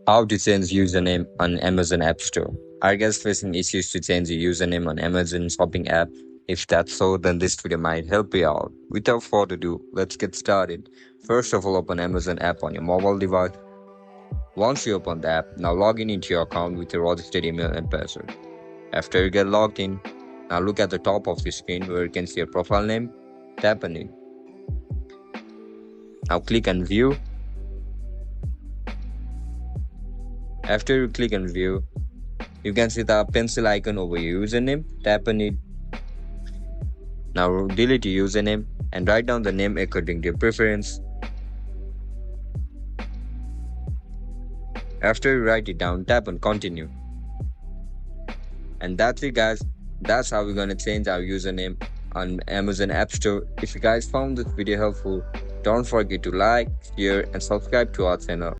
How to change username on Amazon App Store. Are you guys facing issues to change your username on Amazon shopping app? If that's so, then this video might help you out. Without further ado, let's get started. First of all, open Amazon app on your mobile device. Once you open the app, now log in into your account with your registered email and password. After you get logged in, now look at the top of the screen where you can see your profile name. Tap on it. Now click on view. After you click on view, you can see the pencil icon over your username. Tap on it. Now delete your username and write down the name according to your preference. After you write it down, tap on continue. And that's it, guys. That's how we're gonna change our username on Amazon App Store. If you guys found this video helpful, don't forget to like, share and subscribe to our channel.